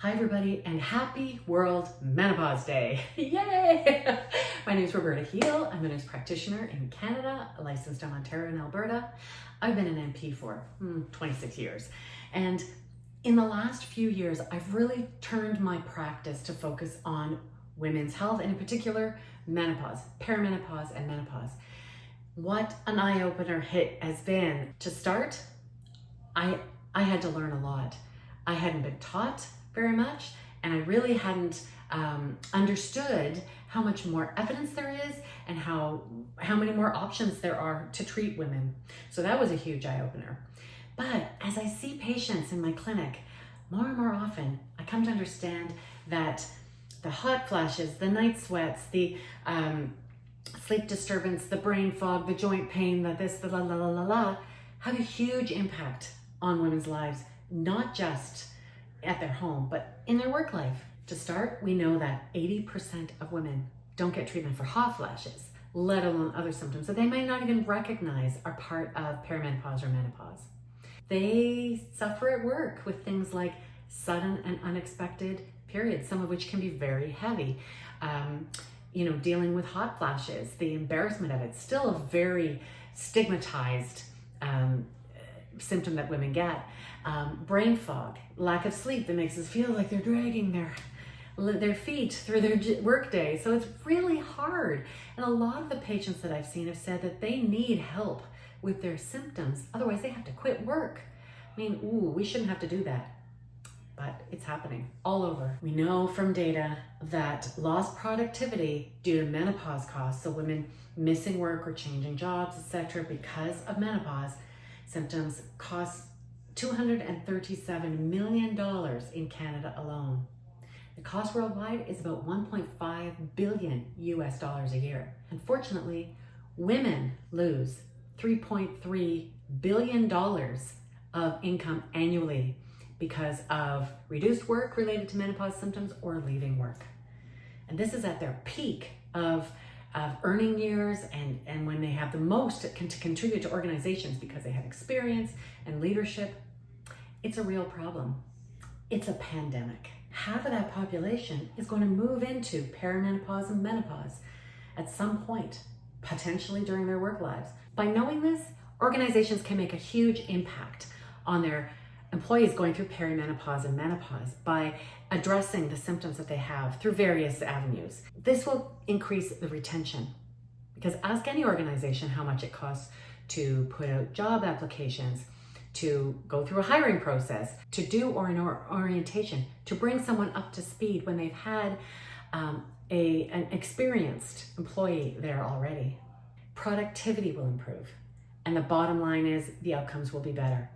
Hi everybody, and happy World Menopause Day. Yay! My name is Roberta Heel. I'm a nurse practitioner in Canada, licensed in Ontario and Alberta. I've been an NP for 26 years. And in the last few years, I've really turned my practice to focus on women's health, and in particular, menopause, perimenopause, and menopause. What an eye-opener it has been. To start, I had to learn a lot. I hadn't been taught very much, and I really hadn't understood how much more evidence there is and how many more options there are to treat women. So that was a huge eye-opener. But as I see patients in my clinic, more and more often, I come to understand that the hot flashes, the night sweats, the sleep disturbance, the brain fog, the joint pain, the la la la la la, have a huge impact on women's lives, not just at their home, but in their work life. To start, we know that 80% of women don't get treatment for hot flashes, let alone other symptoms that they might not even recognize are part of perimenopause or menopause. They suffer at work with things like sudden and unexpected periods, some of which can be very heavy. Dealing with hot flashes, the embarrassment of it, still a very stigmatized symptom that women get. Brain fog, lack of sleep that makes us feel like they're dragging their feet through their workday. So it's really hard. And a lot of the patients that I've seen have said that they need help with their symptoms. Otherwise, they have to quit work. I mean, we shouldn't have to do that. But it's happening all over. We know from data that lost productivity due to menopause costs, so women missing work or changing jobs, etc., because of menopause symptoms, cost $237 million in Canada alone. The cost worldwide is about $1.5 billion a year. Unfortunately, women lose $3.3 billion of income annually because of reduced work related to menopause symptoms or leaving work. And this is at their peak of earning years and when they have the most to contribute to organizations because they have experience and leadership. It's a real problem. It's a pandemic. Half of that population is going to move into perimenopause and menopause at some point, potentially during their work lives. By knowing this, organizations can make a huge impact on their employees going through perimenopause and menopause by addressing the symptoms that they have through various avenues. This will increase the retention, because ask any organization how much it costs to put out job applications, to go through a hiring process, to do an orientation, to bring someone up to speed when they've had an experienced employee there already. Productivity will improve, and the bottom line is the outcomes will be better.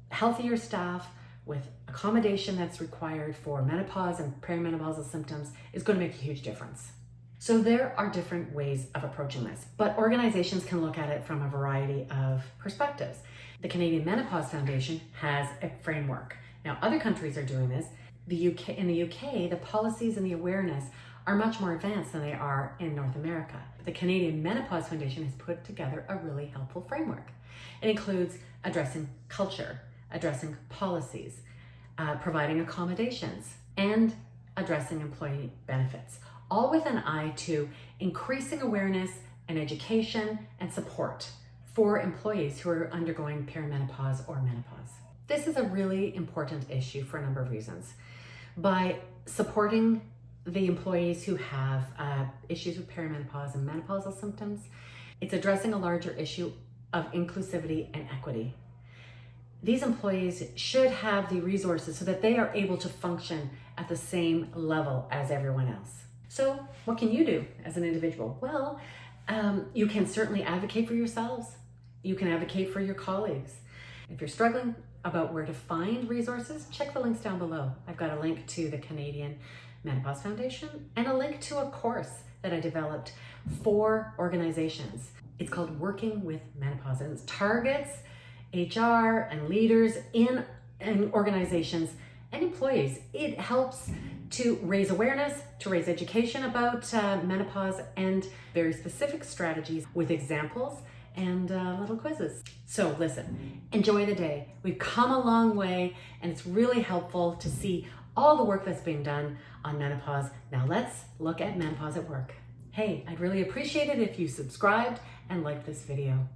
Healthier staff with accommodation that's required for menopause and perimenopausal symptoms is going to make a huge difference. So there are different ways of approaching this, but organizations can look at it from a variety of perspectives. The Canadian Menopause Foundation has a framework. Now, other countries are doing this. In the UK, the policies and the awareness are much more advanced than they are in North America. But the Canadian Menopause Foundation has put together a really helpful framework. It includes addressing culture, addressing policies, providing accommodations, and addressing employee benefits, all with an eye to increasing awareness and education and support for employees who are undergoing perimenopause or menopause. This is a really important issue for a number of reasons. By supporting the employees who have issues with perimenopause and menopausal symptoms, it's addressing a larger issue of inclusivity and equity. These employees should have the resources so that they are able to function at the same level as everyone else. So what can you do as an individual? Well, you can certainly advocate for yourselves. You can advocate for your colleagues. If you're struggling about where to find resources, check the links down below. I've got a link to the Canadian Menopause Foundation and a link to a course that I developed for organizations. It's called Working with Menopause, and it targets HR and leaders in organizations and employees. It helps to raise awareness, to raise education about menopause and very specific strategies with examples and little quizzes. So listen, enjoy the day. We've come a long way, and it's really helpful to see all the work that's being done on menopause. Now let's look at menopause at work. Hey, I'd really appreciate it if you subscribed and liked this video.